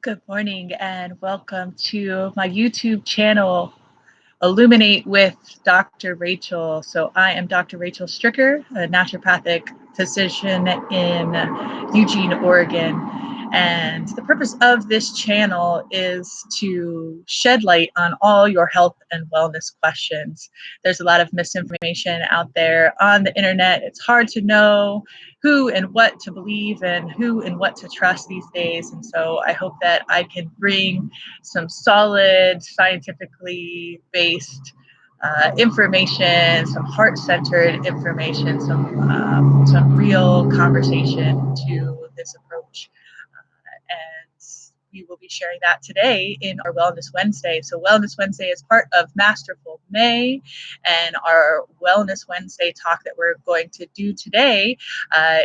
Good morning and welcome to my YouTube channel, Illuminate with Dr. Rachel. So I am Dr. Rachel Stricker, a naturopathic physician in Eugene, Oregon. And the purpose of this channel is to shed light on all your health and wellness questions. There's a lot of misinformation out there on the internet. It's hard to know who and what to believe and who and what to trust these days. And so I hope that I can bring some solid, scientifically based information, some heart-centered information, some real conversation to this approach. And we will be sharing that today in our Wellness Wednesday. So Wellness Wednesday is part of Masterful May, and our Wellness Wednesday talk that we're going to do today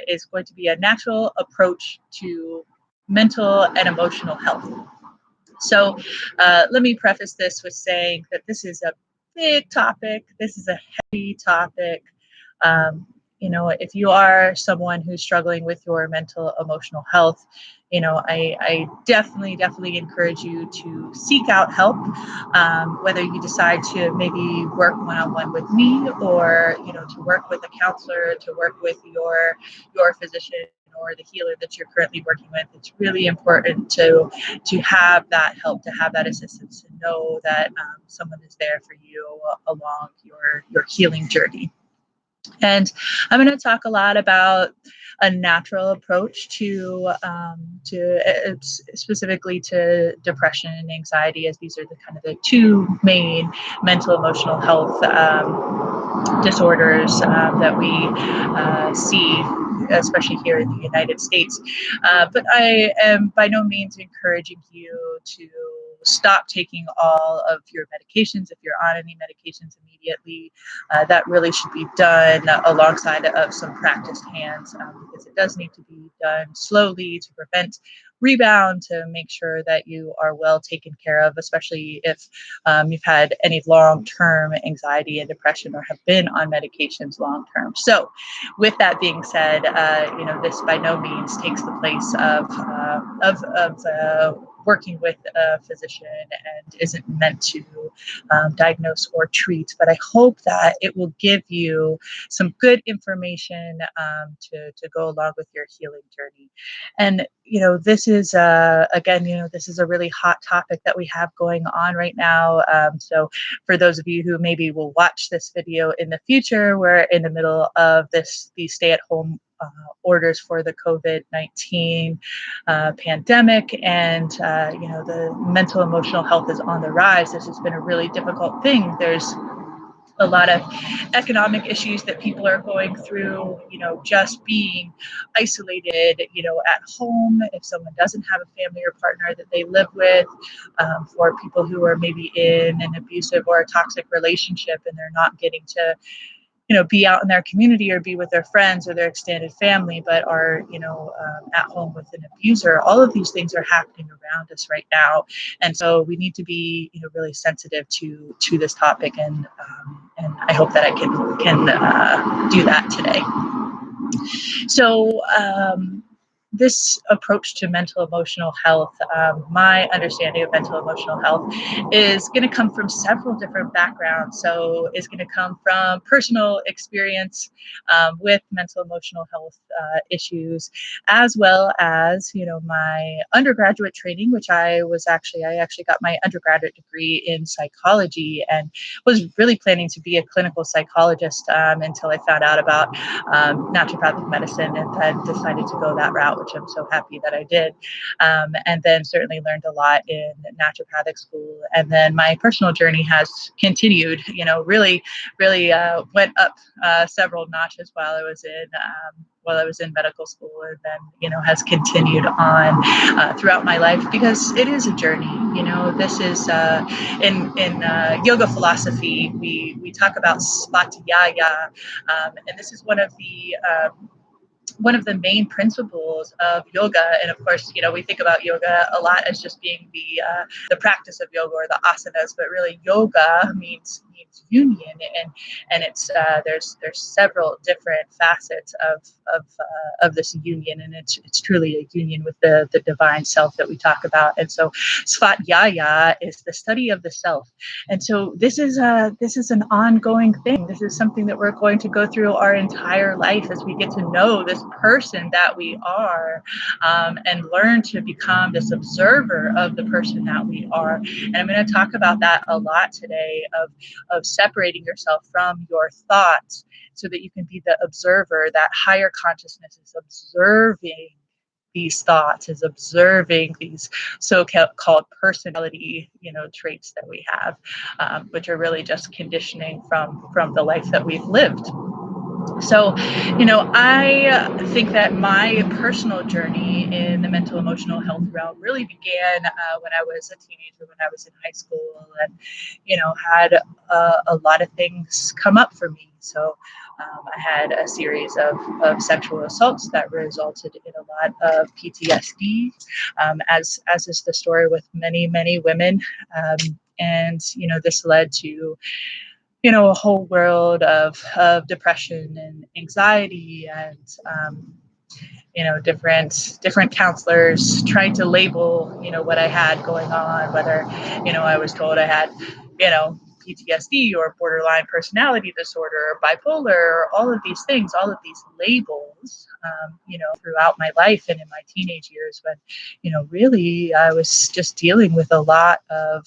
is going to be a natural approach to mental and emotional health. So let me preface this with saying that this is a big topic. This is a heavy topic. If you are someone who's struggling with your mental, emotional health, I definitely encourage you to seek out help, whether you decide to maybe work one-on-one with me or, to work with a counselor, to work with your physician or the healer that you're currently working with. It's really important to have that help, to have that assistance, to know that someone is there for you along your healing journey. And I'm going to talk a lot about a natural approach to specifically to depression and anxiety, as these are the two main mental emotional health disorders that we see, especially here in the United States. But I am by no means encouraging you to stop taking all of your medications. If you're on any medications immediately, that really should be done alongside of some practiced hands, because it does need to be done slowly to prevent rebound, to make sure that you are well taken care of, especially if you've had any long-term anxiety and depression or have been on medications long-term. So with that being said, this by no means takes the place of working with a physician and isn't meant to diagnose or treat, but I hope that it will give you some good information to go along with your healing journey. And this is this is a really hot topic that we have going on right now. So for those of you who maybe will watch this video in the future, we're in the middle of these stay-at-home orders for the COVID-19 pandemic, and the mental emotional health is on the rise. This has been a really difficult thing. There's a lot of economic issues that people are going through, just being isolated, at home. If someone doesn't have a family or partner that they live with, for people who are maybe in an abusive or a toxic relationship and they're not getting to be out in their community or be with their friends or their extended family, but are, at home with an abuser. All of these things are happening around us right now. And so we need to be, really sensitive to this topic. And I hope that I can do that today. So, this approach to mental emotional health, my understanding of mental emotional health is going to come from several different backgrounds. So it's going to come from personal experience with mental emotional health issues, as well as, my undergraduate training, which I actually got my undergraduate degree in psychology and was really planning to be a clinical psychologist until I found out about naturopathic medicine and then decided to go that route, which I'm so happy that I did. And then certainly learned a lot in naturopathic school. And then my personal journey has continued, really went up several notches while I was in medical school, and then, has continued on throughout my life, because it is a journey. This is in yoga philosophy, we talk about svatiyaya, and this is one of the main principles of yoga. And of course, we think about yoga a lot as just being the practice of yoga or the asanas, but really yoga means means union, and it's there's several different facets of this union, and it's truly a union with the divine self that we talk about. And so Svatjaya is the study of the self. And so this is an ongoing thing. This is something that we're going to go through our entire life as we get to know this person that we are, and learn to become this observer of the person that we are. And I'm going to talk about that a lot today, of separating yourself from your thoughts so that you can be the observer. That higher consciousness is observing these thoughts, is observing these so-called personality, traits that we have, which are really just conditioning from the life that we've lived. So, I think that my personal journey in the mental emotional health realm really began when I was a teenager, when I was in high school, and, had a lot of things come up for me. So I had a series of sexual assaults that resulted in a lot of PTSD, as is the story with many, many women. And, this led to a whole world of depression and anxiety, and different counselors trying to label what I had going on, whether I was told I had PTSD or borderline personality disorder or bipolar, or all of these things, all of these labels, throughout my life and in my teenage years, when really I was just dealing with a lot of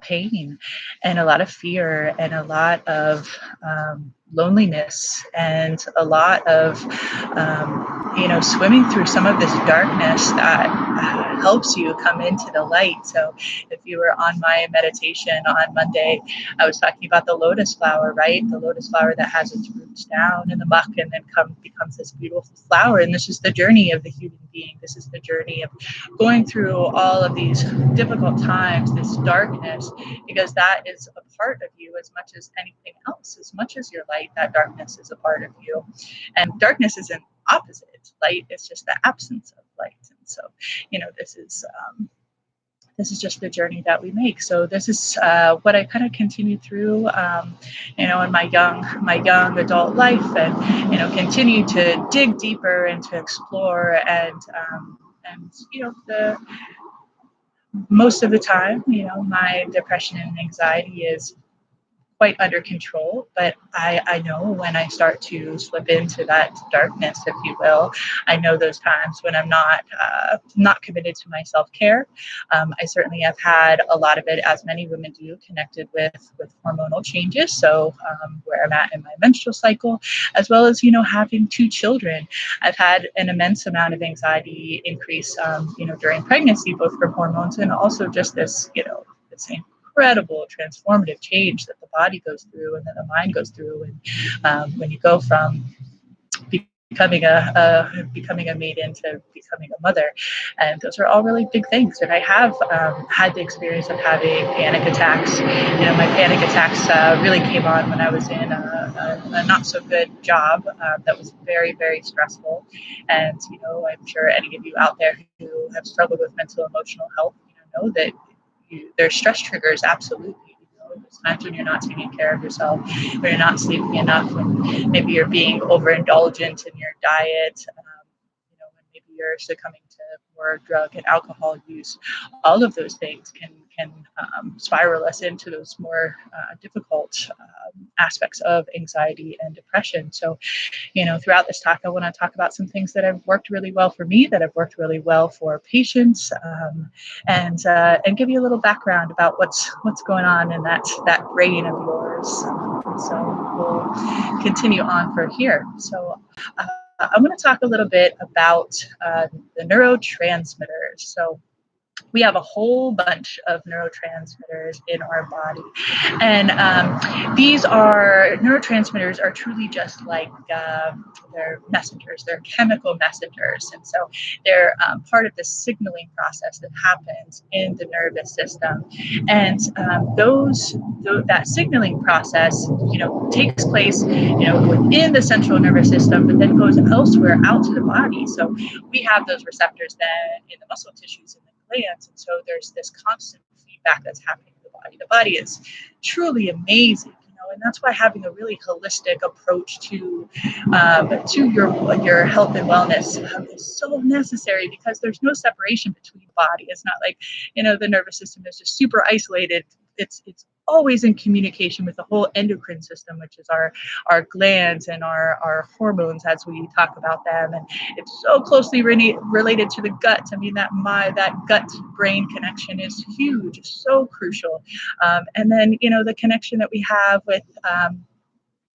pain, and a lot of fear, and a lot of loneliness, and a lot of swimming through some of this darkness that helps you come into the light. So if you were on my meditation on Monday, I was talking about the lotus flower, right? The lotus flower that has its roots down in the muck and then becomes this beautiful flower. And this is the journey of the human being. This is the journey of going through all of these difficult times, this darkness, because that is a part of you as much as anything else. As much as your light, that darkness is a part of you. And darkness isn't opposite. Light is just the absence of light. And so, this is just the journey that we make. So this is what I kind of continued through, in my young adult life, and continue to dig deeper and to explore, and the most of the time, my depression and anxiety is quite under control, but I know when I start to slip into that darkness, if you will. I know those times when I'm not committed to my self-care. I certainly have had a lot of it, as many women do, connected with hormonal changes. So where I'm at in my menstrual cycle, as well as having 2 children, I've had an immense amount of anxiety increase, during pregnancy, both from hormones and also just this incredible transformative change that the body goes through and that the mind goes through, and when you go from becoming a maiden to becoming a mother, and those are all really big things. And I have had the experience of having panic attacks. My panic attacks really came on when I was in a not so good job that was very, very stressful. And I'm sure any of you out there who have struggled with mental emotional health, know that there's stress triggers, absolutely. There's times when you're not taking care of yourself, when you're not sleeping enough, when maybe you're being overindulgent in your diet, when maybe you're succumbing to more drug and alcohol use. All of those things can spiral us into those more difficult aspects of anxiety and depression. So, throughout this talk, I want to talk about some things that have worked really well for me, that have worked really well for patients, and give you a little background about what's going on in that brain of yours. So we'll continue on for here. So I'm going to talk a little bit about the neurotransmitters. So we have a whole bunch of neurotransmitters in our body. And these neurotransmitters are truly just like they're messengers, they're chemical messengers. And so they're part of the signaling process that happens in the nervous system. And that signaling process, takes place, within the central nervous system, but then goes elsewhere out to the body. So we have those receptors then in the muscle tissues in the glands, and so there's this constant feedback that's happening in the body. The body is truly amazing. And that's why having a really holistic approach to your health and wellness is so necessary, because there's no separation between the body. It's not like, the nervous system is just super isolated. It's always in communication with the whole endocrine system, which is our glands and our hormones, as we talk about them. And it's so closely related to the gut. I mean, that gut brain connection is huge, so crucial. And then, the connection that we have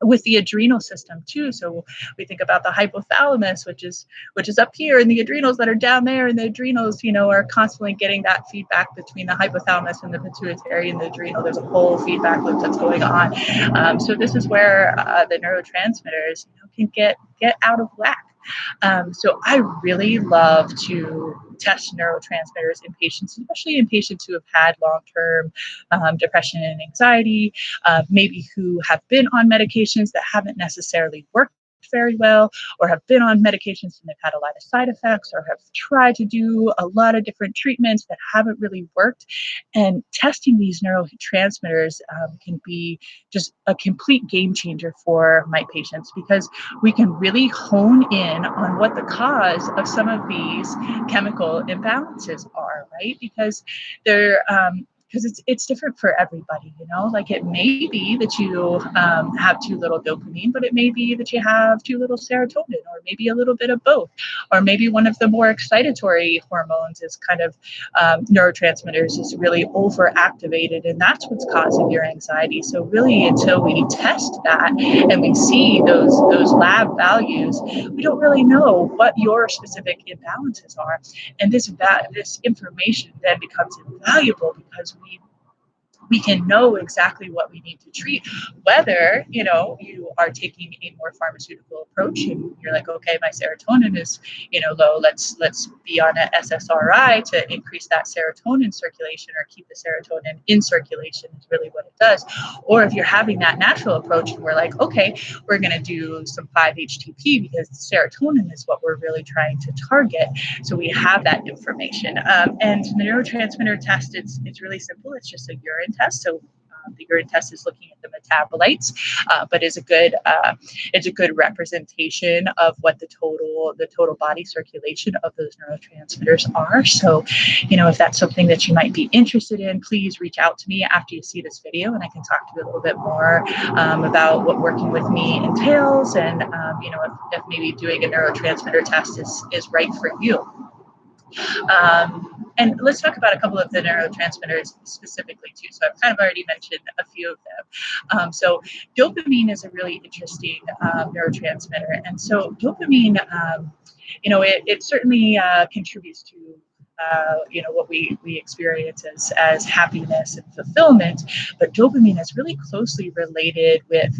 with the adrenal system too. So we think about the hypothalamus, which is up here, and the adrenals that are down there, and the adrenals, are constantly getting that feedback between the hypothalamus and the pituitary and the adrenal. There's a whole feedback loop that's going on. So this is where the neurotransmitters can get out of whack. So I really love to test neurotransmitters in patients, especially in patients who have had long-term depression and anxiety, maybe who have been on medications that haven't necessarily worked very well, or have been on medications and they've had a lot of side effects, or have tried to do a lot of different treatments that haven't really worked. And testing these neurotransmitters can be just a complete game changer for my patients, because we can really hone in on what the cause of some of these chemical imbalances are, right? Because they're because it's different for everybody, like it may be that you have too little dopamine, but it may be that you have too little serotonin, or maybe a little bit of both, or maybe one of the more excitatory hormones is kind of neurotransmitters is really overactivated, and that's what's causing your anxiety. So really, until we test that and we see those lab values, we don't really know what your specific imbalances are. And this information then becomes invaluable, because we can know exactly what we need to treat, whether, you are taking a more pharmaceutical approach and you're like, okay, my serotonin is, low. Let's be on an SSRI to increase that serotonin circulation, or keep the serotonin in circulation is really what it does. Or if you're having that natural approach and we're like, okay, we're going to do some 5-HTP, because serotonin is what we're really trying to target. So we have that information. And the neurotransmitter test, it's really simple. It's just a urine test. So the urine test is looking at the metabolites, but is it's a good representation of what the total body circulation of those neurotransmitters are. So, if that's something that you might be interested in, please reach out to me after you see this video, and I can talk to you a little bit more about what working with me entails, and if maybe doing a neurotransmitter test is right for you. And let's talk about a couple of the neurotransmitters specifically too. So I've kind of already mentioned a few of them. So dopamine is a really interesting neurotransmitter. And so dopamine, it certainly contributes to what we experience as happiness and fulfillment. But dopamine is really closely related with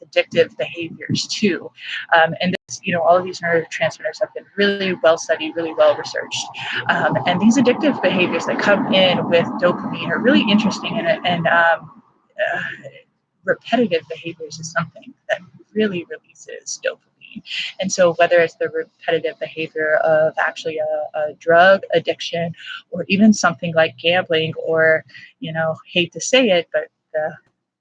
addictive behaviors too. And this, all of these neurotransmitters have been really well studied, really well researched. And these addictive behaviors that come in with dopamine are really interesting. And repetitive behaviors is something that really releases dopamine. And so whether it's the repetitive behavior of actually a drug addiction, or even something like gambling, or, hate to say it, but the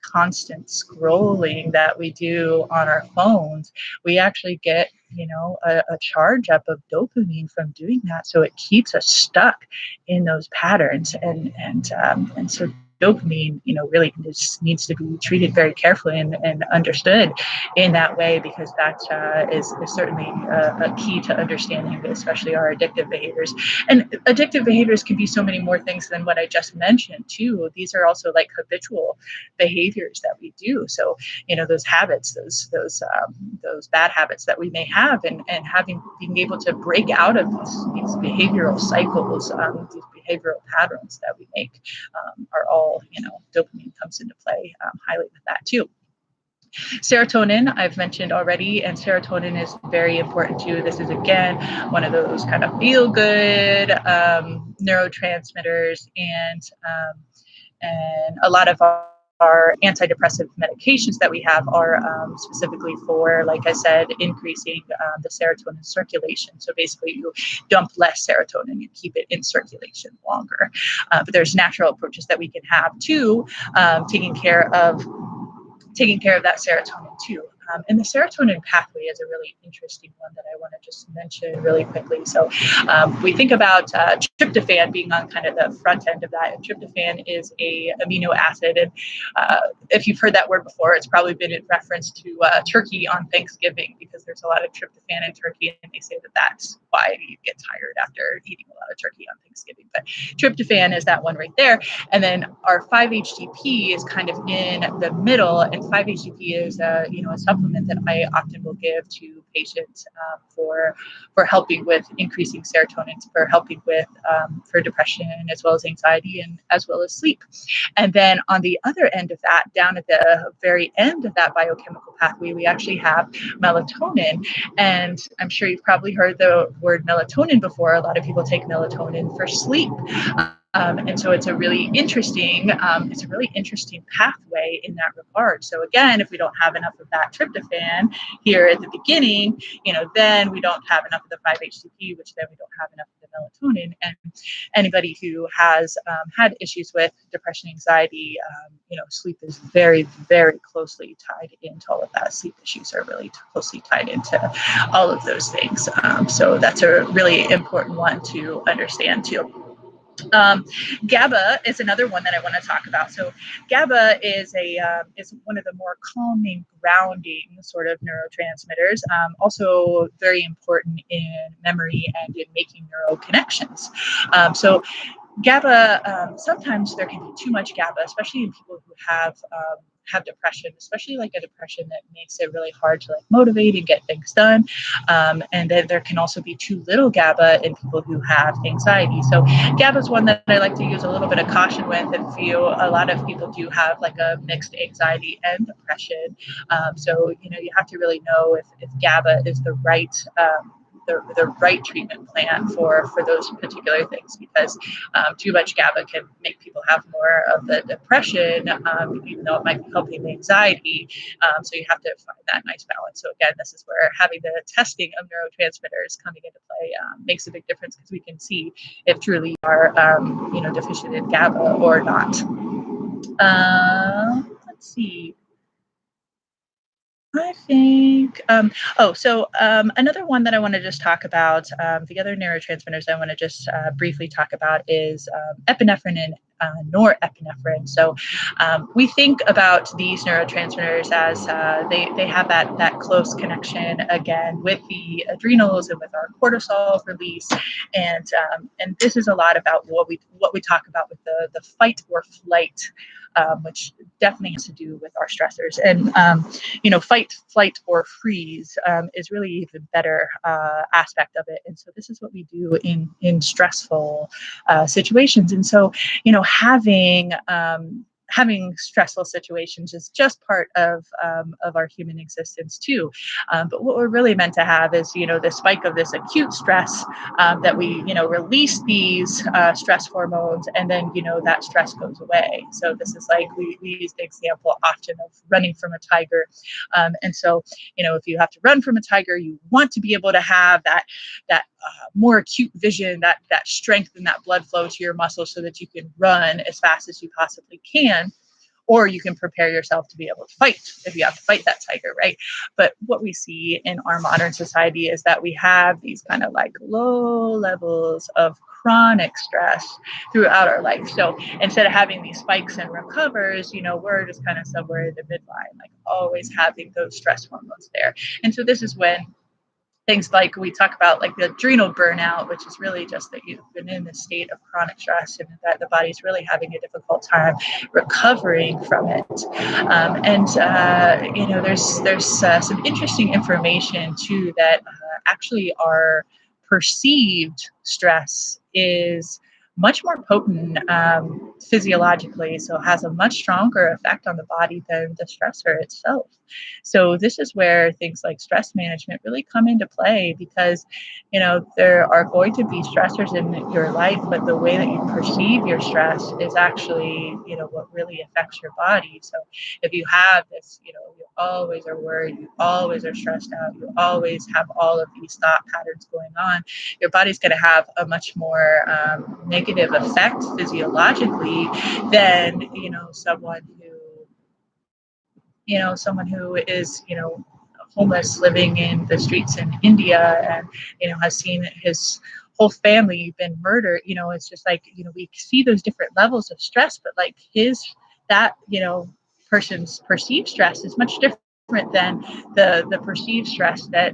constant scrolling that we do on our phones, we actually get, a charge up of dopamine from doing that. So it keeps us stuck in those patterns. And so dopamine, really just needs to be treated very carefully and understood in that way, because that is certainly a key to understanding, especially our addictive behaviors. And addictive behaviors can be so many more things than what I just mentioned too. These are also like habitual behaviors that we do. So, those habits, those bad habits that we may have, and being able to break out of these behavioral cycles, these behavioral patterns that we make are all, dopamine comes into play highly with that too. Serotonin, I've mentioned already, and serotonin is very important too. This is, again, one of those kind of feel-good neurotransmitters, and a lot of our antidepressive medications that we have are specifically for, like I said, increasing the serotonin circulation. So basically, you dump less serotonin, you keep it in circulation longer. But there's natural approaches that we can have to taking care of that serotonin too. And the serotonin pathway is a really interesting one that I want to just mention really quickly. So we think about tryptophan being on kind of the front end of that. And tryptophan is a amino acid. And if you've heard that word before, it's probably been in reference to turkey on Thanksgiving, because there's a lot of tryptophan in turkey. And they say that that's why you get tired after eating a lot of turkey on Thanksgiving. But tryptophan is that one right there. And then our 5-HTP is kind of in the middle. And 5-HTP is a supplement that I often will give to patients for helping with increasing serotonin, for helping with for depression as well as anxiety and as well as sleep. And then on the other end of that, down at the very end of that biochemical pathway, we actually have melatonin. And I'm sure you've probably heard the word melatonin before. A lot of people take melatonin for sleep. And so it's a really interesting pathway in that regard. So again, if we don't have enough of that tryptophan here at the beginning, then we don't have enough of the 5-HTP, which then we don't have enough of the melatonin. And anybody who has had issues with depression, anxiety, sleep is very, very closely tied into all of that. Sleep issues are really closely tied into all of those things. So that's a really important one to understand too. GABA is another one that I want to talk about. So GABA is one of the more calming, grounding sort of neurotransmitters. Also very important in memory and in making neural connections. So GABA, sometimes there can be too much GABA, especially in people who have depression, especially like a depression that makes it really hard to motivate and get things done. And then there can also be too little GABA in people who have anxiety. So GABA is one that I like to use a little bit of caution with, and feel a lot of people do have a mixed anxiety and depression. So you have to really know if GABA is the right the right treatment plan for those particular things, because too much GABA can make people have more of the depression, even though it might be helping the anxiety. So you have to find that nice balance. So again, this is where having the testing of neurotransmitters coming into play makes a big difference, because we can see if truly you are deficient in GABA or not. Let's see. I think, another one that I want to just talk about, the other neurotransmitters I want to just briefly talk about is epinephrine and norepinephrine. So we think about these neurotransmitters as they have that close connection again with the adrenals and with our cortisol release, and this is a lot about what we talk about with the fight or flight, which definitely has to do with our stressors. And fight, flight, or freeze is really even better aspect of it. And so this is what we do in stressful situations. And so having stressful situations is just part of our human existence too. But what we're really meant to have is, the spike of this acute stress that we, release these stress hormones, and then, that stress goes away. So this is we use the example often of running from a tiger. And so, if you have to run from a tiger, you want to be able to have that more acute vision, that strength and that blood flow to your muscles, so that you can run as fast as you possibly can, or you can prepare yourself to be able to fight if you have to fight that tiger, right? But what we see in our modern society is that we have these kind of low levels of chronic stress throughout our life. So instead of having these spikes and recovers, we're just kind of somewhere in the midline, always having those stress hormones there. And so this is when things we talk about, the adrenal burnout, which is really just that you've been in this state of chronic stress and that the body's really having a difficult time recovering from it. There's some interesting information too, that actually our perceived stress is much more potent physiologically, so has a much stronger effect on the body than the stressor itself. So this is where things like stress management really come into play, because there are going to be stressors in your life, but the way that you perceive your stress is actually what really affects your body. So if you have this, you always are worried, you always are stressed out, you always have all of these thought patterns going on, your body's going to have a much more negative effect physiologically than someone who is homeless living in the streets in India, and has seen his whole family been murdered. It's just like we see those different levels of stress, but like that person's perceived stress is much different than the perceived stress that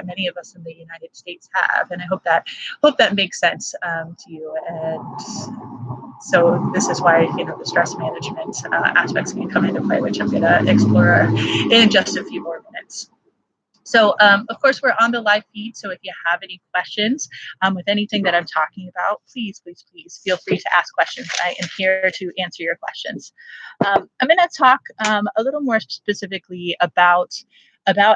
many of us in the United States have. And I hope that makes sense to you. And so this is why the stress management aspects can come into play, which I'm going to explore in just a few more minutes. So, of course, we're on the live feed. So if you have any questions with anything that I'm talking about, please feel free to ask questions. I am here to answer your questions. I'm going to talk a little more specifically about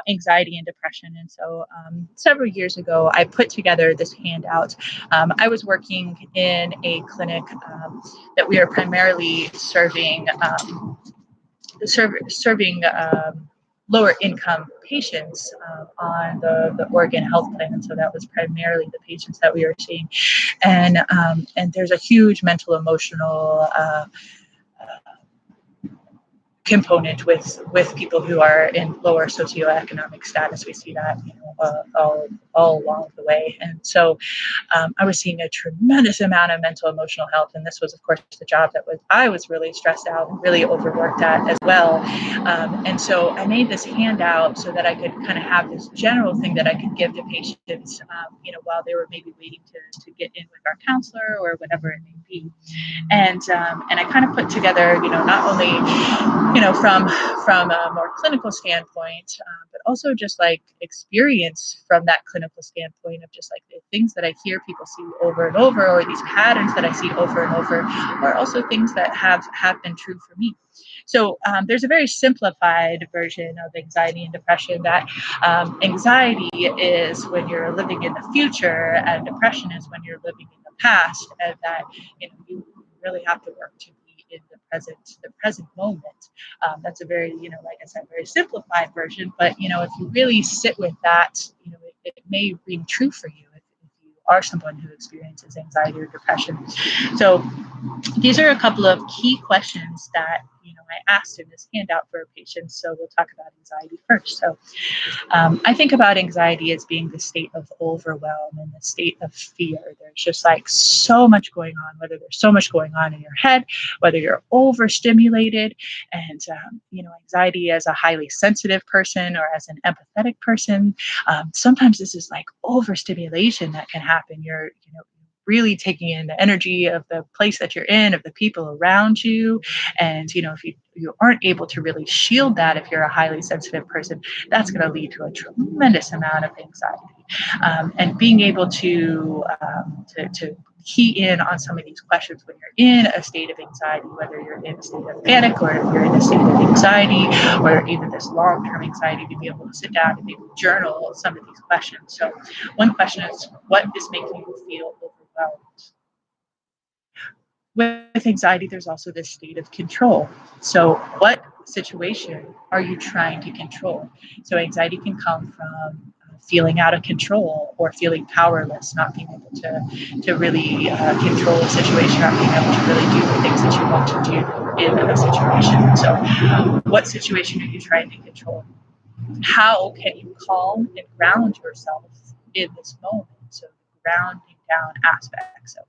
anxiety and depression. And so several years ago, I put together this handout. I was working in a clinic that we are primarily serving lower income patients on the Oregon health plan. And so that was primarily the patients that we were seeing. And there's a huge mental emotional component with people who are in lower socioeconomic status. We see that all along the way. And so I was seeing a tremendous amount of mental emotional health, and this was, of course, the job that I was really stressed out and really overworked at as well. And so I made this handout so that I could kind of have this general thing that I could give to patients, while they were maybe waiting to get in with our counselor or whatever it may be. And I kind of put together, not only from a more clinical standpoint, but also just like experience from that clinical standpoint of just like the things that I hear people see over and over, or these patterns that I see over and over, are also things that have been true for me. So there's a very simplified version of anxiety and depression, that anxiety is when you're living in the future, and depression is when you're living in the past, and that you really have to work to be in the present moment. That's a very, like I said, very simplified version. But if you really sit with that, it may ring true for you if you are someone who experiences anxiety or depression. So these are a couple of key questions that I asked in this handout for patients. So we'll talk about anxiety first. So I think about anxiety as being the state of overwhelm and the state of fear. There's just like so much going on, whether there's so much going on in your head, whether you're overstimulated. And anxiety as a highly sensitive person or as an empathetic person, sometimes this is like overstimulation that can happen. You're really taking in the energy of the place that you're in, of the people around you. And, if you aren't able to really shield that, if you're a highly sensitive person, that's going to lead to a tremendous amount of anxiety. And being able to key in on some of these questions when you're in a state of anxiety, whether you're in a state of panic or if you're in a state of anxiety or even this long-term anxiety, to be able to sit down and maybe journal some of these questions. So one question is, what is making you feel overwhelmed? With anxiety, there's also this state of control. So what situation are you trying to control? So anxiety can come from feeling out of control or feeling powerless, not being able to really control a situation, not being able to really do the things that you want to do in a situation. So what situation are you trying to control? How can you calm and ground yourself in this moment? So grounding down aspect. So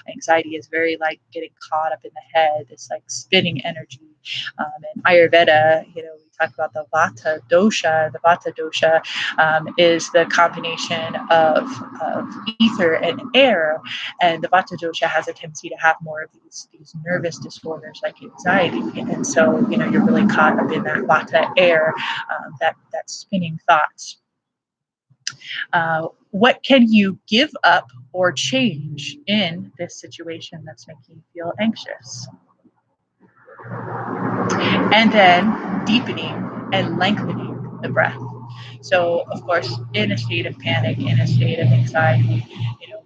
anxiety is very like getting caught up in the head. It's like spinning energy. In Ayurveda, we talk about the Vata dosha. The Vata dosha is the combination of ether and air, and the Vata dosha has a tendency to have more of these nervous disorders like anxiety. And so you're really caught up in that Vata air, that spinning thoughts. What can you give up or change in this situation that's making you feel anxious? And then deepening and lengthening the breath. So, of course, in a state of panic, in a state of anxiety,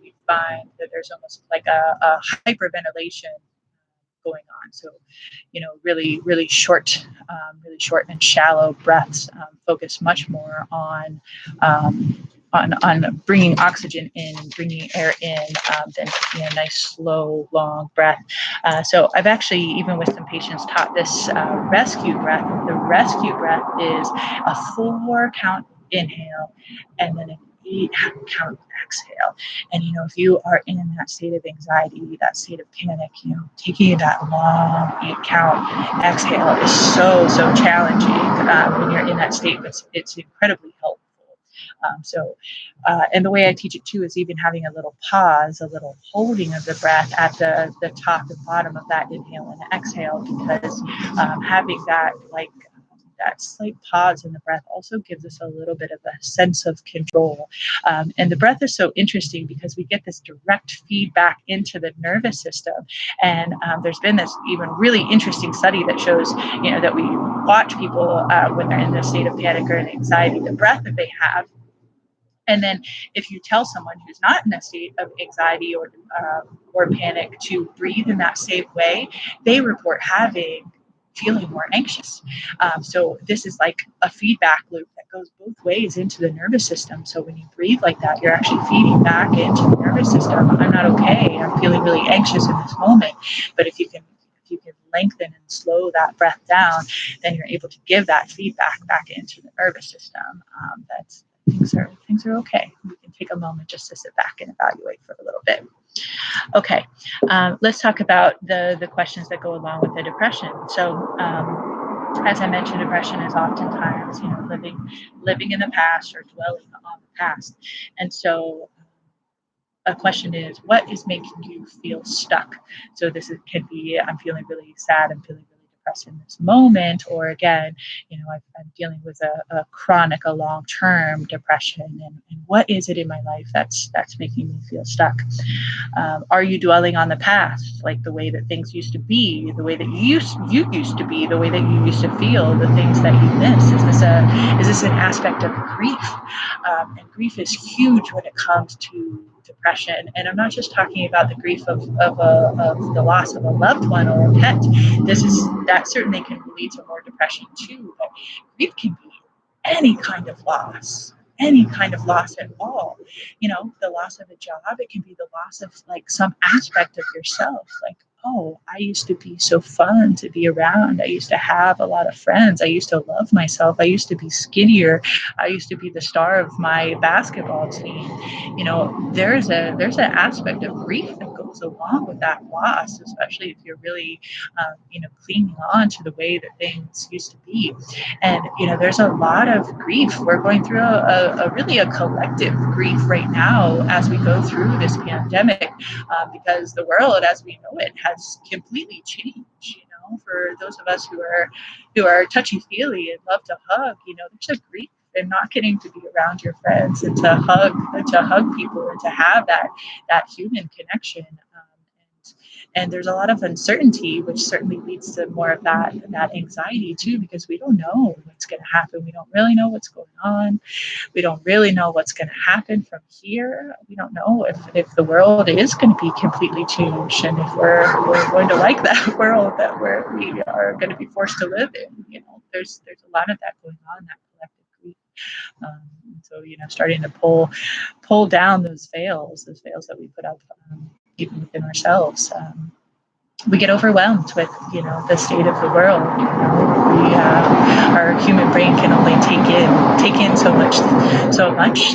we find that there's almost like a hyperventilation going on. So, really short and shallow breaths focus much more on bringing oxygen in, bringing air in, than taking a nice, slow, long breath. So I've actually, even with some patients, taught this rescue breath. The rescue breath is a 4-count inhale and then an 8-count exhale. And, if you are in that state of anxiety, that state of panic, taking that long 8-count exhale is so challenging when you're in that state, but it's incredibly helpful. And the way I teach it too is even having a little pause, a little holding of the breath at the top and bottom of that inhale and exhale, because having that slight pause in the breath also gives us a little bit of a sense of control. And the breath is so interesting because we get this direct feedback into the nervous system. And there's been this even really interesting study that shows, that we watch people when they're in this state of panic or anxiety, the breath that they have. And then if you tell someone who's not in a state of anxiety or panic to breathe in that same way, they report feeling more anxious. So this is like a feedback loop that goes both ways into the nervous system. So when you breathe like that, you're actually feeding back into the nervous system. I'm not okay. I'm feeling really anxious in this moment. But if you can lengthen and slow that breath down, then you're able to give that feedback back into the nervous system. Things are okay. We can take a moment just to sit back and evaluate for a little bit. Okay, let's talk about the questions that go along with the depression. So, as I mentioned, depression is oftentimes, living in the past or dwelling on the past. And so a question is, what is making you feel stuck? So can be, I'm feeling really sad, I'm feeling really depressed in this moment, or again, I'm dealing with a chronic, a long-term depression, and what is it in my life that's making me feel stuck? Are you dwelling on the past, like the way that things used to be, the way that you used to be, the way that you used to feel, the things that you miss? Is this an aspect of grief? And grief is huge when it comes to depression. And I'm not just talking about the grief of the loss of a loved one or a pet. That certainly can lead to more depression too. But grief can be any kind of loss at all. The loss of a job, it can be the loss of like some aspect of yourself. Like, oh, I used to be so fun to be around. I used to have a lot of friends. I used to love myself. I used to be skinnier. I used to be the star of my basketball team. There's an aspect of grief that goes along with that loss, especially if you're really, clinging on to the way that things used to be. And, there's a lot of grief. We're going through a collective grief right now as we go through this pandemic, because the world as we know it has completely changed. For those of us who are touchy-feely and love to hug, there's a grief and not getting to be around your friends and to hug people and to have that human connection. And there's a lot of uncertainty, which certainly leads to more of that anxiety too, because we don't know what's going to happen. We don't really know what's going on. We don't really know what's going to happen from here. We don't know if the world is going to be completely changed, and if we're going to like that world that we are going to be forced to live in. There's a lot of that going on, that collective grief. So starting to pull down those veils that we put up, even within ourselves. We get overwhelmed with, the state of the world. Our human brain can only take in so much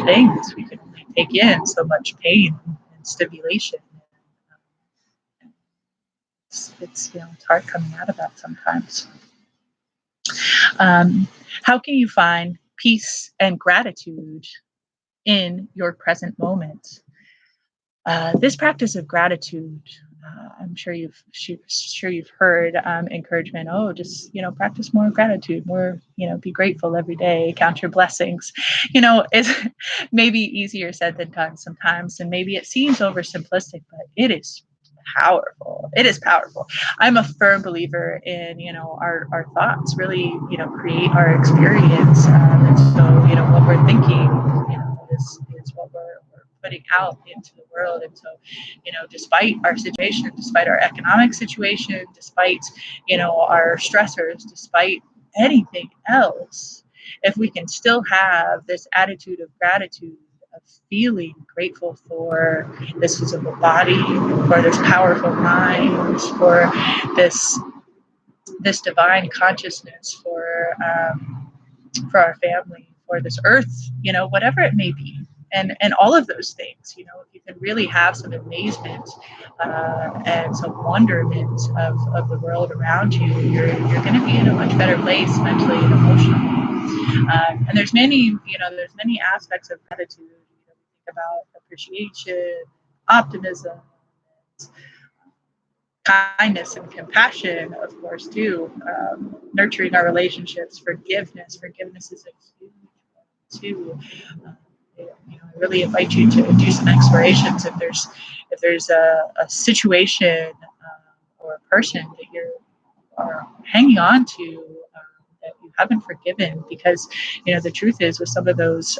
things. We can only take in so much pain and stimulation. It's hard coming out of that sometimes. How can you find peace and gratitude in your present moment? This practice of gratitude, I'm sure you've heard encouragement. Oh, just practice more gratitude, more be grateful every day, count your blessings. It's maybe easier said than done sometimes, and maybe it seems oversimplistic, but it is powerful. It is powerful. I'm a firm believer in, our thoughts really, create our experience. And so, what we're thinking, is what we're putting out into the world. And so, despite our situation, despite our economic situation, despite, our stressors, despite anything else, if we can still have this attitude of gratitude, of feeling grateful for this physical body, for this powerful mind, for this divine consciousness, for our family, for this earth, whatever it may be. And all of those things, if you can really have some amazement and some wonderment of the world around you, you're going to be in a much better place mentally and emotionally. And there's many aspects of gratitude. We think about appreciation, optimism, kindness and compassion, of course, too. Nurturing our relationships, forgiveness. Forgiveness is a huge one, too. I really invite you to do some explorations if there's a situation or a person that you are hanging on to that you haven't forgiven, because the truth is, with some of those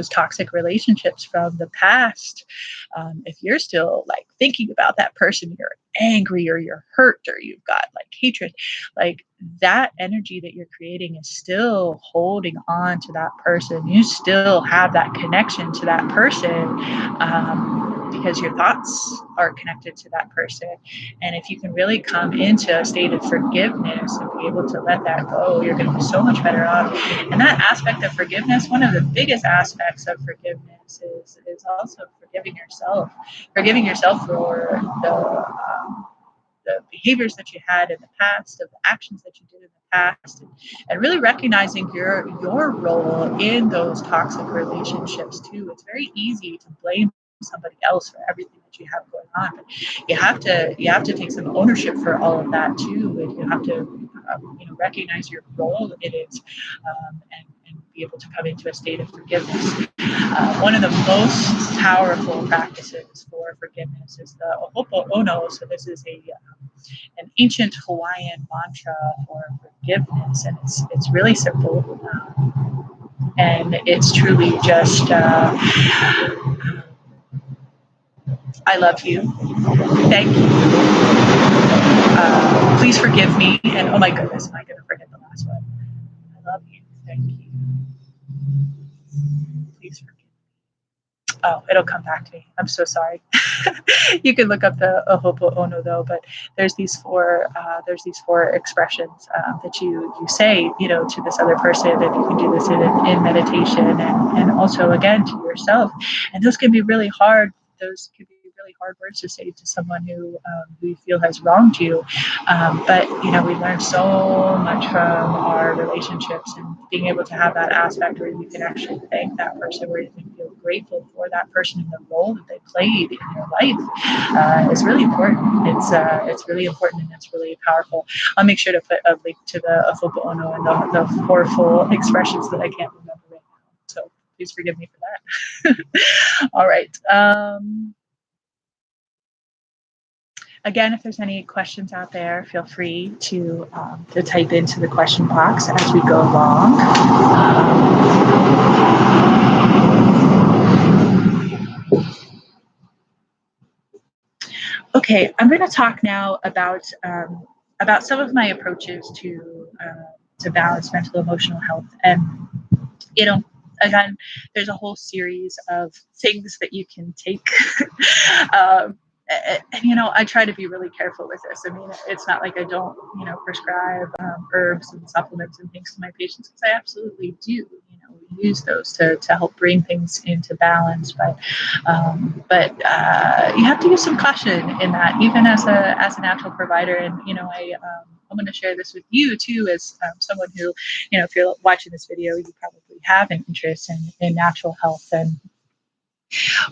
toxic relationships from the past, if you're still like thinking about that person, you're angry or you're hurt or you've got like hatred, like that energy that you're creating is still holding on to that person. You still have that connection to that person, because your thoughts are connected to that person. And if you can really come into a state of forgiveness and be able to let that go, you're going to be so much better off. And that aspect of forgiveness, one of the biggest aspects of forgiveness is also forgiving yourself for the behaviors that you had in the past, of the actions that you did in the past, and really recognizing your role in those toxic relationships too. It's very easy to blame somebody else for everything that you have going on, but you have to take some ownership for all of that too, and you have to recognize your role in it, and be able to come into a state of forgiveness. One of the most powerful practices for forgiveness is the Ho'oponopono. So this is an ancient Hawaiian mantra for forgiveness, and it's really simple, and it's truly just I love you, thank you, please forgive me, and oh my goodness, am I going to forget the last one? I love you, thank you, please forgive me. Oh, it'll come back to me. I'm so sorry. You can look up the Ho'oponopono though, but there's these four expressions that you say, to this other person, and you can do this in meditation, and also again to yourself. And those can be really hard. Those can be really hard words to say to someone who you feel has wronged you. But we learn so much from our relationships, and being able to have that aspect where you can actually thank that person, where you can feel grateful for that person and the role that they played in your life, is really important. It's really important, and it's really powerful. I'll make sure to put a link to the Ho'oponopono and the four full expressions that I can't remember right now. So please forgive me for that. All right. Again, if there's any questions out there, feel free to type into the question box as we go along. Okay, I'm going to talk now about some of my approaches to balance mental emotional health. And again, there's a whole series of things that you can take. And I try to be really careful with this. I mean, it's not like I don't, prescribe herbs and supplements and things to my patients, because I absolutely do. We use those to help bring things into balance. But you have to use some caution in that, even as a natural provider. And I'm going to share this with you too, as someone who, if you're watching this video, you probably have an interest in natural health. And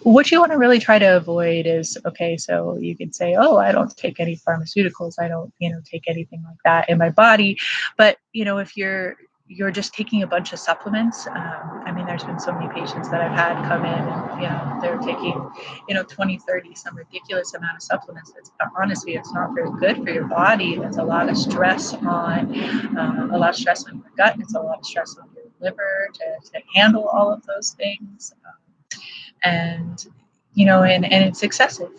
what you want to really try to avoid is, okay, so you can say, oh, I don't take any pharmaceuticals. I don't, take anything like that in my body. But, if you're you're just taking a bunch of supplements. I mean, there's been so many patients that I've had come in and, they're taking, 20, 30, some ridiculous amount of supplements. That's honestly, it's not very good for your body. It's a lot of stress on, your gut. It's a lot of stress on your liver to handle all of those things. And and it's excessive.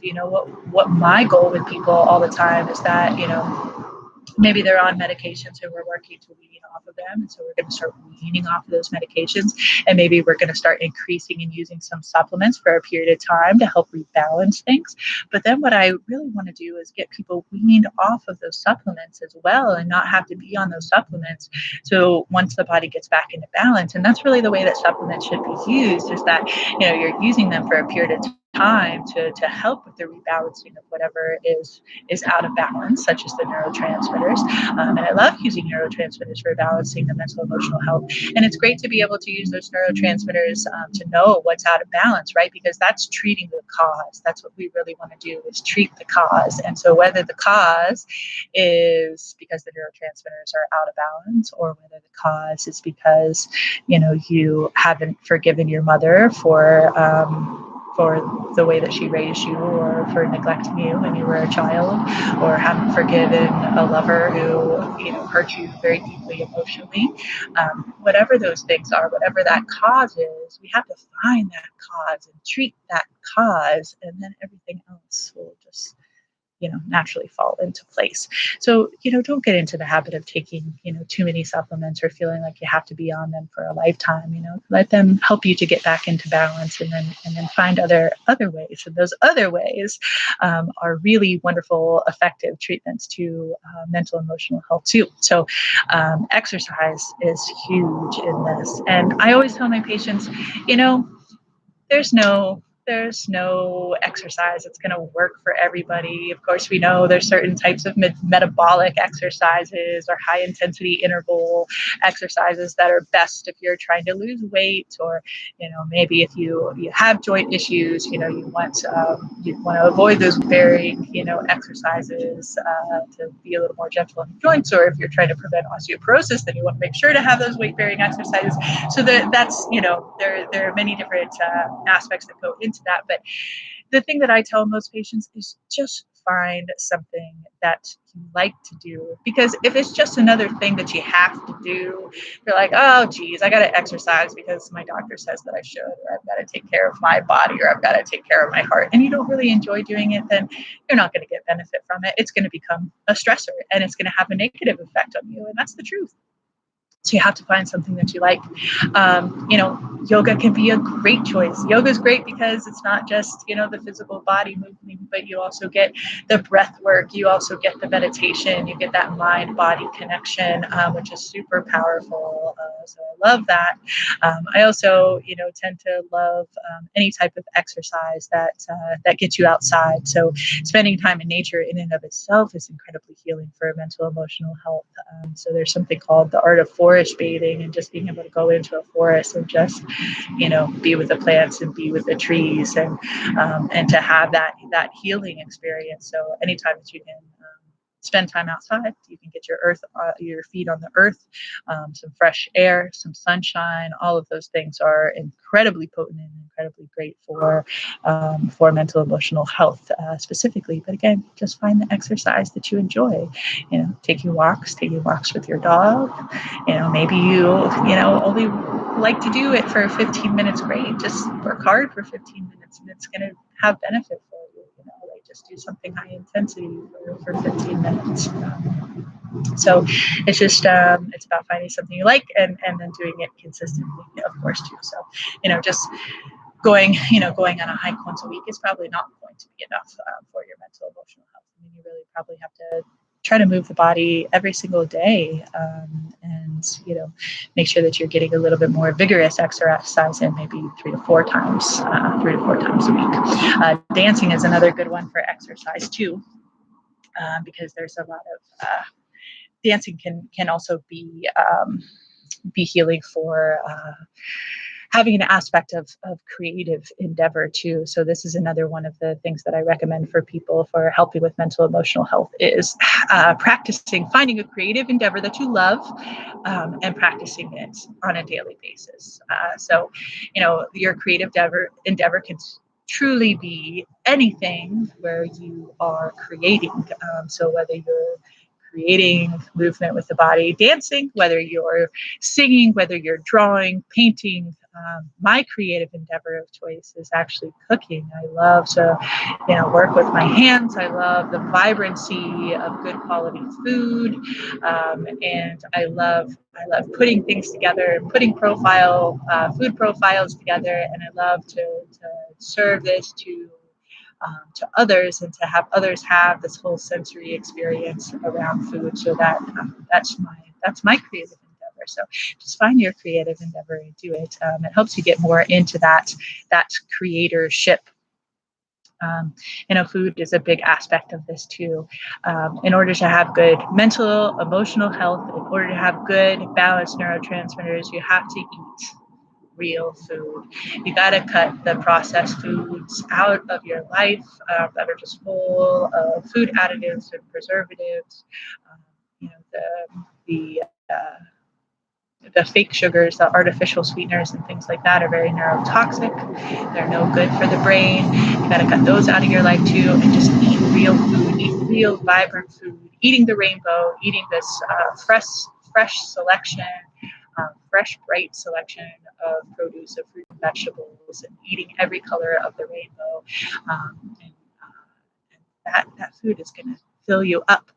What my goal with people all the time is that, maybe they're on medications and we're working to wean off of them. And so we're going to start weaning off of those medications. And maybe we're going to start increasing and using some supplements for a period of time to help rebalance things. But then what I really want to do is get people weaned off of those supplements as well and not have to be on those supplements. So once the body gets back into balance, and that's really the way that supplements should be used, is that, you're using them for a period of time to help with the rebalancing of whatever is out of balance, such as the neurotransmitters. And I love using neurotransmitters for balancing the mental emotional health. And it's great to be able to use those neurotransmitters to know what's out of balance, right? Because that's treating the cause. That's what we really want to do, is treat the cause. And so whether the cause is because the neurotransmitters are out of balance, or whether the cause is because, you haven't forgiven your mother for the way that she raised you, or for neglecting you when you were a child, or haven't forgiven a lover who hurt you very deeply emotionally. Whatever those things are, whatever that cause is, we have to find that cause and treat that cause, and then everything else will just naturally fall into place. So, don't get into the habit of taking, too many supplements or feeling like you have to be on them for a lifetime. Let them help you to get back into balance, and then find other ways. And those other ways are really wonderful, effective treatments to mental and emotional health too. So, exercise is huge in this. And I always tell my patients, there's no exercise that's going to work for everybody. Of course, we know there's certain types of metabolic exercises or high intensity interval exercises that are best if you're trying to lose weight, or maybe if you have joint issues, you want to avoid those varying exercises to be a little more gentle on the joints. Or if you're trying to prevent osteoporosis, then you want to make sure to have those weight bearing exercises. So that's there are many different aspects that go into that. But the thing that I tell most patients is just find something that you like to do. Because if it's just another thing that you have to do, you're like, oh, geez, I got to exercise because my doctor says that I should, or I've got to take care of my body, or I've got to take care of my heart, and you don't really enjoy doing it, then you're not going to get benefit from it. It's going to become a stressor, and it's going to have a negative effect on you. And that's the truth. So you have to find something that you like. Yoga can be a great choice. Yoga is great because it's not just, the physical body movement, but you also get the breath work. You also get the meditation. You get that mind-body connection, which is super powerful. So I love that. I also, tend to love any type of exercise that gets you outside. So spending time in nature in and of itself is incredibly healing for mental, emotional health. So there's something called the art of forest bathing, and just being able to go into a forest and just, be with the plants and be with the trees, and to have that healing experience. So anytime that you can spend time outside, you can get your feet on the earth, some fresh air, some sunshine. All of those things are incredibly potent and incredibly great for mental emotional health specifically. But again, just find the exercise that you enjoy. Taking walks with your dog. Maybe you only like to do it for 15 minutes. Great, just work hard for 15 minutes, and it's going to have benefit for you. Just do something high intensity for 15 minutes. So it's just it's about finding something you like, and then doing it consistently, of course, too. So just going on a hike once a week is probably not going to be enough for your mental emotional health. I mean, you really probably have to try to move the body every single day, and make sure that you're getting a little bit more vigorous exercise in, maybe 3 to 4 times a week. Dancing is another good one for exercise too, because there's a lot of dancing can also be healing for having an aspect of creative endeavor too. So this is another one of the things that I recommend for people for helping with mental emotional health is practicing, finding a creative endeavor that you love, and practicing it on a daily basis. So, your creative endeavor can truly be anything where you are creating. So whether you're creating movement with the body, dancing, whether you're singing, whether you're drawing, painting. My creative endeavor of choice is actually cooking. I love to, work with my hands. I love the vibrancy of good quality food, and I love putting things together, putting food profiles together, and I love to serve this to others and to have others have this whole sensory experience around food. So that's my creative endeavor. So just find your creative endeavor and do it. It helps you get more into that creatorship. Food is a big aspect of this too. In order to have good mental, emotional health, in order to have good balanced neurotransmitters, you have to eat real food. You got to cut the processed foods out of your life that are just full of food additives and preservatives. The fake sugars, the artificial sweeteners, and things like that are very neurotoxic. They're no good for the brain. You got to cut those out of your life too, and just eat real food, eat real vibrant food. Eating the rainbow, eating this fresh selection. Fresh, bright selection of produce, of fruit and vegetables, and eating every color of the rainbow. And that food is going to fill you up,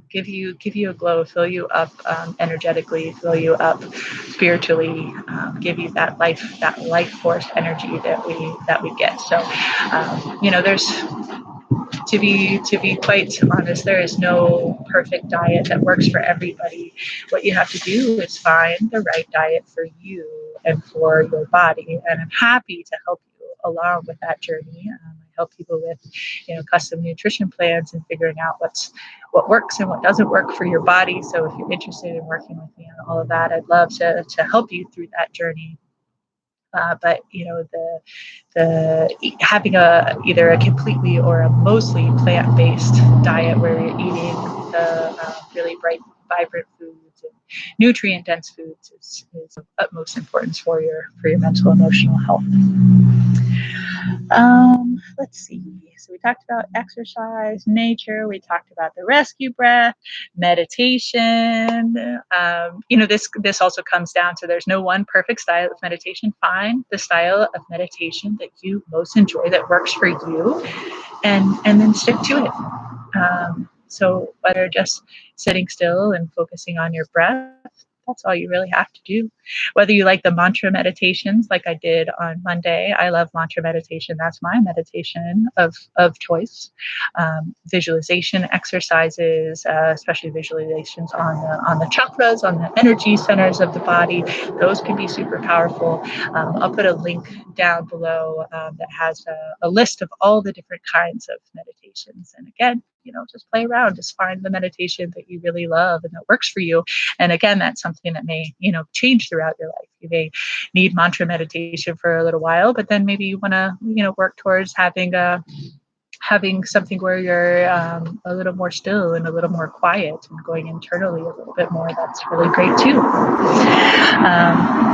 give you a glow, fill you up energetically, fill you up spiritually, give you that life force energy that we get. So, there's, to be quite honest, there is no perfect diet that works for everybody. What you have to do is find the right diet for you and for your body. And I'm happy to help you along with that journey. I help people with, custom nutrition plans and figuring out what works and what doesn't work for your body. So if you're interested in working with me on all of that, I'd love to help you through that journey. But the having either a completely or a mostly plant-based diet where you're eating the really bright, vibrant foods and nutrient-dense foods is of utmost importance for your mental emotional health. Let's see. So we talked about exercise, nature. We talked about the rescue breath, meditation. This also comes down to there's no one perfect style of meditation. Find the style of meditation that you most enjoy, that works for you, and then stick to it. So whether just sitting still and focusing on your breath, that's all you really have to do. Whether you like the mantra meditations like I did on Monday, I love mantra meditation. That's my meditation of choice. Visualization exercises, especially visualizations on the chakras, on the energy centers of the body. Those can be super powerful. I'll put a link down below that has a list of all the different kinds of meditations. And again, just play around, just find the meditation that you really love and that works for you. And again, that's something that may, change throughout your life. You may need mantra meditation for a little while, but then maybe you want to, work towards having something where you're a little more still and a little more quiet and going internally a little bit more. That's really great too.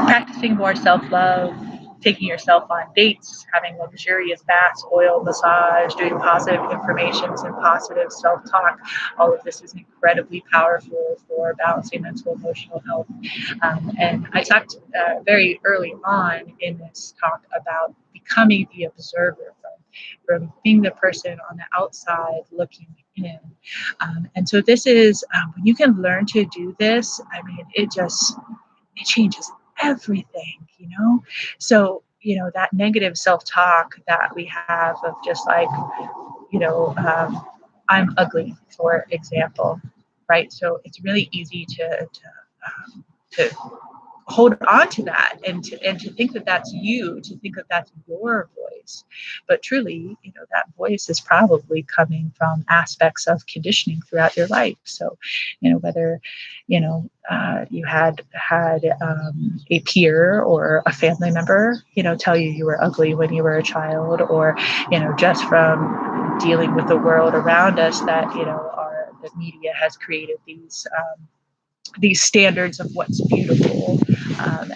Practicing more self-love, taking yourself on dates, having luxurious baths, oil massage, doing positive affirmations and positive self-talk. All of this is incredibly powerful for balancing mental emotional health. And I talked very early on in this talk about becoming the observer, from being the person on the outside looking in. And so this is, when you can learn to do this, it changes everything, So, that negative self-talk that we have of just like, I'm ugly, for example, right? So it's really easy to hold on to that and to think that that's you, to think that that's your voice. voice. But truly, that voice is probably coming from aspects of conditioning throughout your life. So, whether, you had a peer or a family member, tell you were ugly when you were a child, or, just from dealing with the world around us that, the media has created these standards of what's beautiful,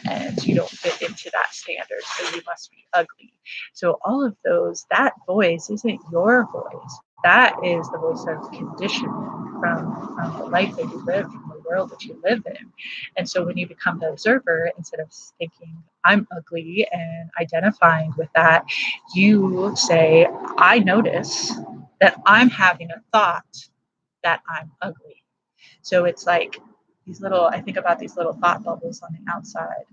and you don't fit into that standard, so you must be ugly. So all of those, that voice isn't your voice. That is the voice of conditioning from the life that you live, from the world that you live in. And so when you become the observer, instead of thinking, I'm ugly, and identifying with that, you say, I notice that I'm having a thought that I'm ugly. So it's like I think about these little thought bubbles on the outside.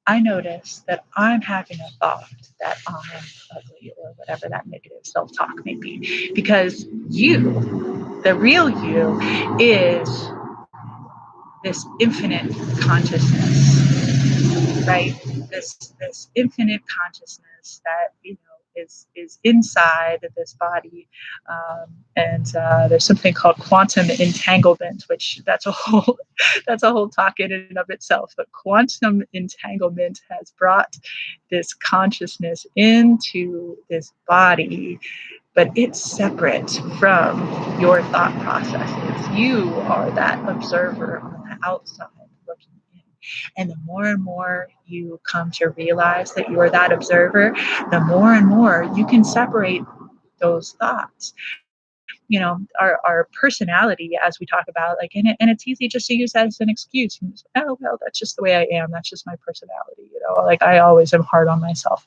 I notice that I'm having a thought that I'm ugly, or whatever that negative self-talk may be. Because you, the real you, is this infinite consciousness, right? This infinite consciousness that is inside this body, and there's something called quantum entanglement, which that's a whole talk in and of itself. But quantum entanglement has brought this consciousness into this body, but it's separate from your thought processes. You are that observer on the outside looking in. And the more and more you come to realize that you are that observer, the more and more you can separate those thoughts. Our personality, as we talk about, and it's easy just to use that as an excuse. Oh, well, that's just the way I am. That's just my personality. I always am hard on myself.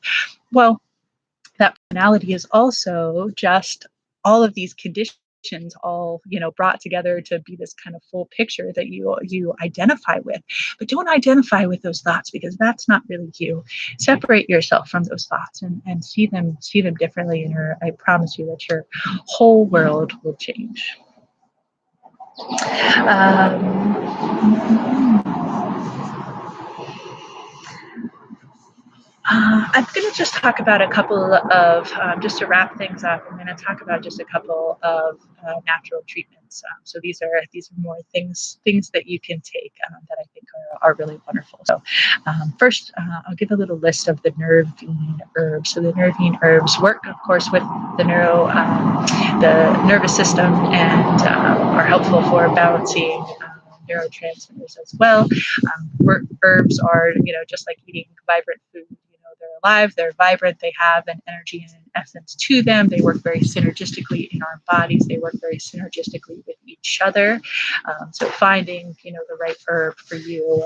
Well, that personality is also just all of these conditions all brought together to be this kind of full picture that you identify with. But don't identify with those thoughts, because that's not really you. Separate yourself from those thoughts and see them differently, and I promise you that your whole world will change. I'm going to just talk about a couple of, just to wrap things up, I'm going to talk about just a couple of natural treatments. So these are more things that you can take that I think are really wonderful. So first, I'll give a little list of the nervine herbs. So the nervine herbs work, of course, with the nervous system, and are helpful for balancing neurotransmitters as well. Herbs are, just like eating vibrant food. They're alive, they're vibrant, they have an energy and an essence to them. They work very synergistically in our bodies. They work very synergistically with each other. So finding, the right herb for you.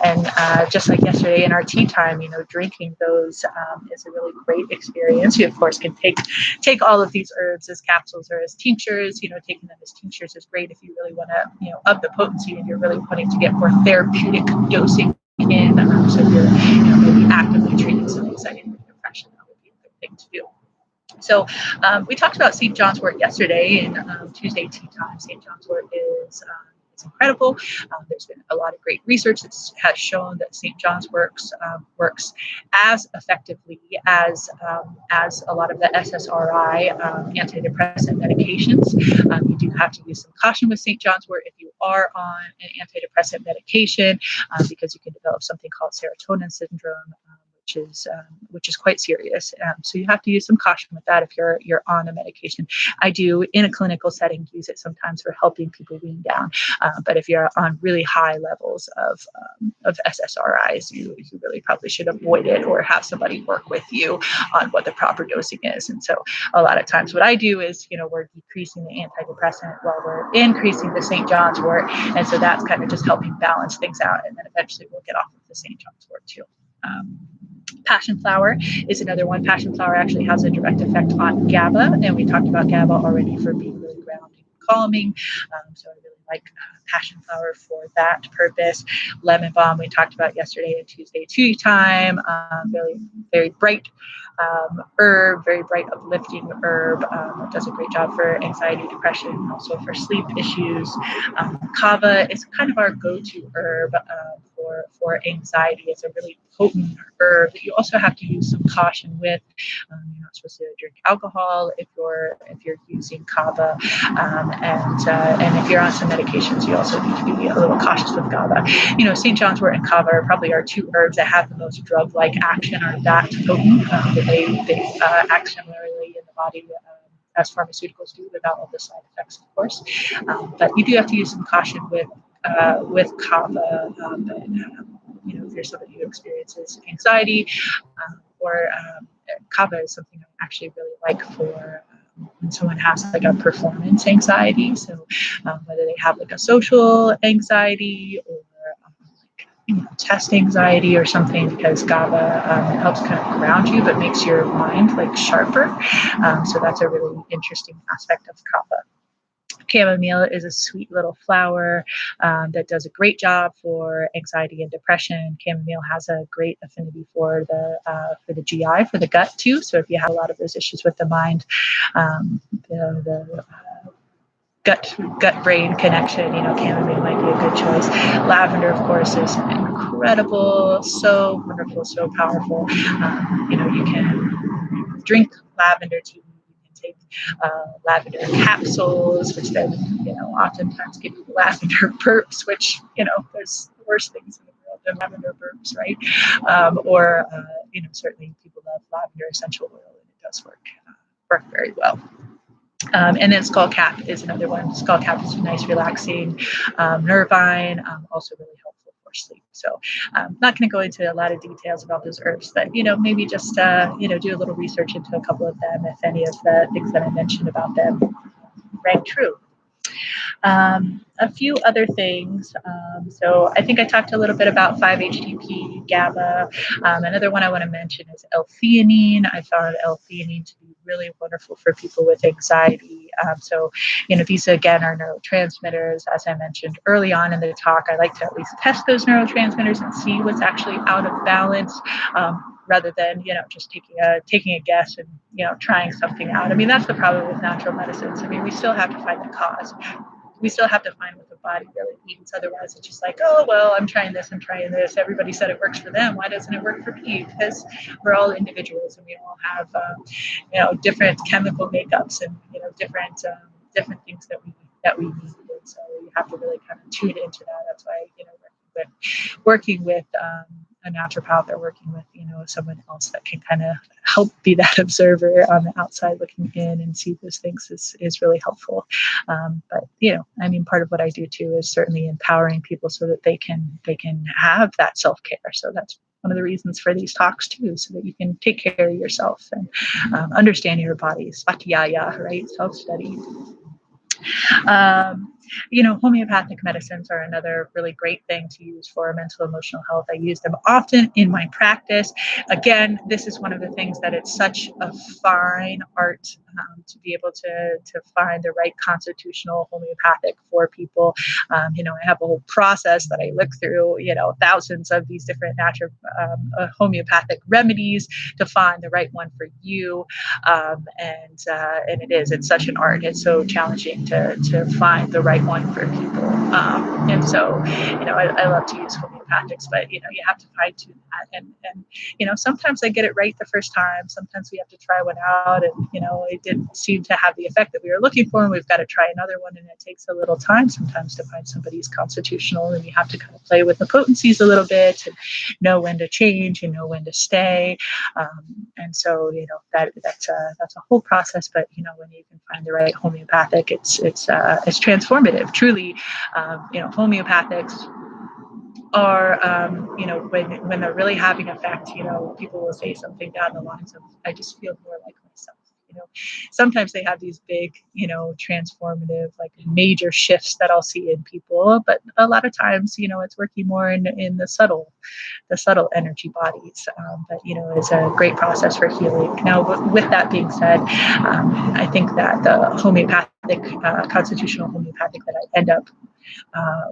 And just like yesterday in our tea time, drinking those is a really great experience. You, of course, can take all of these herbs as capsules or as tinctures. Taking them as tinctures is great if you really want to, up the potency, and you're really wanting to get more therapeutic dosing in. So you're, maybe actively treating some anxiety and depression. That would be a good thing to do. So we talked about St. John's wort yesterday in Tuesday tea time. St. John's wort is incredible. There's been a lot of great research that has shown that St. John's works as effectively as a lot of the SSRI antidepressant medications. You do have to use some caution with St. John's wort if you are on an antidepressant medication, because you can develop something called serotonin syndrome, which is quite serious. So you have to use some caution with that if you're on a medication. I do, in a clinical setting, use it sometimes for helping people wean down. But if you're on really high levels of SSRIs, you really probably should avoid it, or have somebody work with you on what the proper dosing is. And so a lot of times what I do is, we're decreasing the antidepressant while we're increasing the St. John's wort. And so that's kind of just helping balance things out. And then eventually we'll get off of the St. John's wort too. Passion flower is another one. Passion flower actually has a direct effect on GABA, and we talked about GABA already for being really grounding and calming. So I really like passion flower for that purpose. Lemon balm we talked about yesterday in Tuesday tea time. Very, very bright herb, very bright uplifting herb. It does a great job for anxiety, depression, also for sleep issues. Kava is kind of our go-to herb for anxiety. It's a really potent herb that you also have to use some caution with. You're not supposed to drink alcohol if you're using kava, and if you're on some medications, you also need to be a little cautious with kava. St. John's wort and kava probably are two herbs that have the most drug-like action, are that potent. They act similarly in the body as pharmaceuticals do, without all the side effects, of course. But you do have to use some caution with kava. If you're somebody who experiences anxiety, or kava is something I actually really like for when someone has like a performance anxiety. So whether they have like a social anxiety or test anxiety or something, because GABA helps kind of ground you, but makes your mind like sharper. So that's a really interesting aspect of kava. Chamomile is a sweet little flower that does a great job for anxiety and depression. Chamomile has a great affinity for the GI, for the gut too. So if you have a lot of those issues with the mind, the gut brain connection, chamomile might be a good choice. Lavender, of course, is incredible, so wonderful, so powerful. You can drink lavender tea. Take lavender capsules, which then, oftentimes give you lavender burps, which, there's worse things in the world than lavender burps, right? Or certainly people love lavender essential oil, and it does work very well. And then skullcap is another one. Skullcap is a nice, relaxing nervine, also really helpful for sleep. So I'm not going to go into a lot of details about those herbs, but, maybe just, do a little research into a couple of them, if any of the things that I mentioned about them rang true. A few other things. So I think I talked a little bit about 5-HTP, GABA. Another one I want to mention is L-theanine. I found L-theanine to be really wonderful for people with anxiety. So these again are neurotransmitters. As I mentioned early on in the talk, I like to at least test those neurotransmitters and see what's actually out of balance. Rather than just taking a guess and trying something out. I mean, that's the problem with natural medicines. I mean, we still have to find the cause. We still have to find what the body really needs. Otherwise, it's just like, oh, well, I'm trying this. Everybody said it works for them. Why doesn't it work for me? Because we're all individuals, and we all have, different chemical makeups and, different things that we need. And so you have to really kind of tune into that. That's why, working with a naturopath, or working with, someone else that can kind of help be that observer on the outside looking in and see those things is really helpful. But, part of what I do too is certainly empowering people so that they can have that self-care. So that's one of the reasons for these talks too, so that you can take care of yourself and understand your body. Svatiyaya, right? Self-study. Homeopathic medicines are another really great thing to use for mental emotional health. I use them often in my practice. Again, this is one of the things that it's such a fine art to be able to find the right constitutional homeopathic for people. I have a whole process that I look through, thousands of these different natural homeopathic remedies to find the right one for you. And it's such an art. It's so challenging to find the right one for people. And so, I love to use homeopathics, but, you have to fine tune that. And sometimes I get it right the first time. Sometimes we have to try one out and, it didn't seem to have the effect that we were looking for. And we've got to try another one. And it takes a little time sometimes to find somebody's constitutional, and you have to kind of play with the potencies a little bit and know when to change and know when to stay. And so, that's a whole process, but, when you can find the right homeopathic, it's transformative, truly. Homeopathics are, when they're really having effect, people will say something down the lines of, I just feel more like myself. Sometimes they have these big, transformative, like major shifts that I'll see in people, but a lot of times, it's working more in the subtle energy bodies. But, it's a great process for healing. Now, with that being said, I think that the homeopathic, constitutional homeopathic that I end up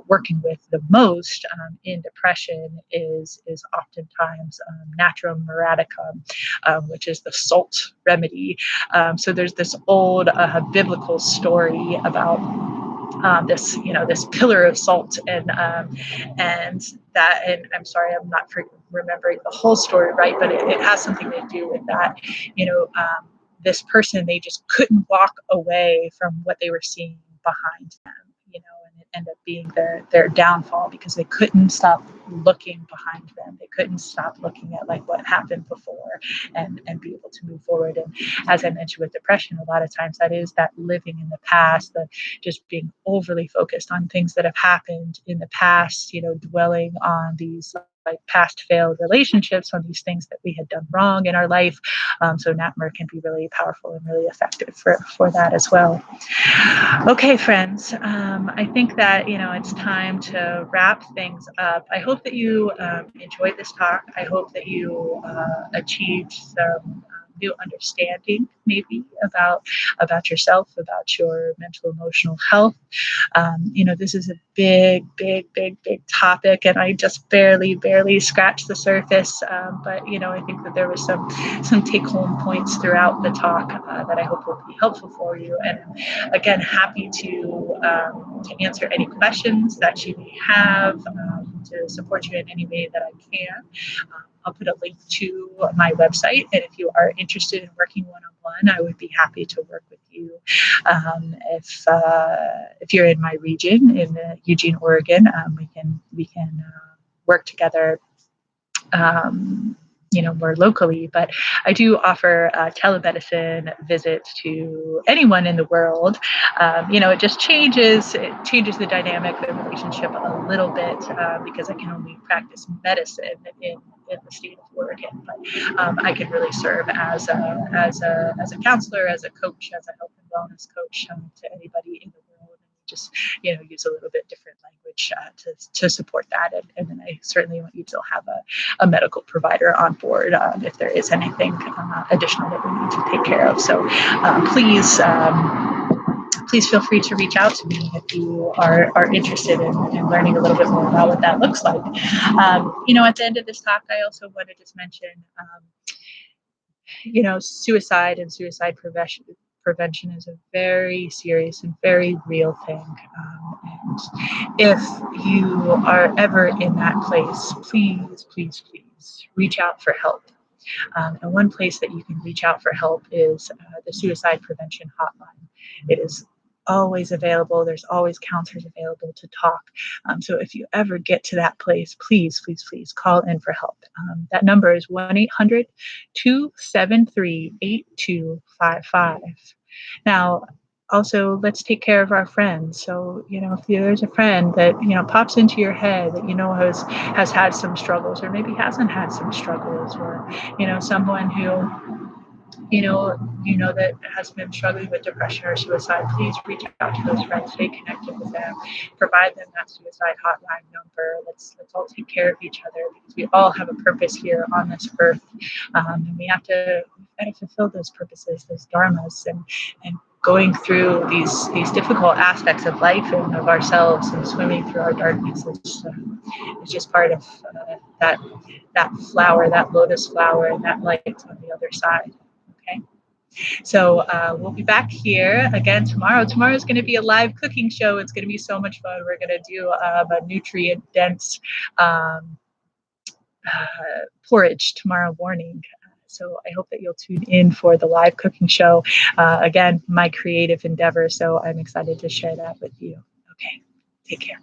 working with the most in depression is oftentimes Natrum muraticum, which is the salt remedy. So there's this old biblical story about this pillar of salt, and that, and I'm sorry, I'm not remembering the whole story right, but it has something to do with that. This person, they just couldn't walk away from what they were seeing behind them, and it ended up being their downfall, because they couldn't stop looking behind them. They couldn't stop looking at like what happened before, and be able to move forward. And as I mentioned with depression, a lot of times that is that living in the past, the just being overly focused on things that have happened in the past, dwelling on these like past failed relationships, on these things that we had done wrong in our life. So NAPMR can be really powerful and really effective for that as well. Okay, friends, I think that, it's time to wrap things up. I hope that you enjoyed this talk. I hope that you achieved some new understanding, maybe about yourself, about your mental emotional health. This is a big topic, and I just barely scratched the surface. But I think that there was some take-home points throughout the talk that I hope will be helpful for you. And again, happy to answer any questions that you may have, to support you in any way that I can. I'll put a link to my website, and if you are interested in working one-on-one, I would be happy to work with you. If you're in my region, in Eugene, Oregon, we can work together. More locally, but I do offer telemedicine visits to anyone in the world. It just changes the dynamic, the relationship a little bit, because I can only practice medicine in the state of Oregon, but I can really serve as a counselor, as a coach, as a health and wellness coach to anybody in the world. Just use a little bit different language to support that, and then I certainly want you to have a medical provider on board if there is anything additional that we need to take care of. So please feel free to reach out to me if you are interested in learning a little bit more about what that looks like. At the end of this talk, I also want to just mention suicide and suicide prevention is a very serious and very real thing. And if you are ever in that place, please reach out for help. And one place that you can reach out for help is the Suicide Prevention Hotline. It is always available. There's always counselors available to talk. So if you ever get to that place, please call in for help. That number is 1-800-273-8255. Now, also, let's take care of our friends. So, if there's a friend that, pops into your head that, has had some struggles, or maybe hasn't had some struggles, or, someone who, that has been struggling with depression or suicide, please reach out to those friends, stay connected with them, provide them that suicide hotline number. Let's all take care of each other, because we all have a purpose here on this earth. And we have to fulfill those purposes, those dharmas, and going through these difficult aspects of life and of ourselves, and swimming through our darkness. It's just part of that flower, that lotus flower, and that light on the other side. Okay. So we'll be back here again tomorrow. Tomorrow is going to be a live cooking show. It's going to be so much fun. We're going to do a nutrient-dense porridge tomorrow morning. So I hope that you'll tune in for the live cooking show. Again, my creative endeavor. So I'm excited to share that with you. Okay, take care.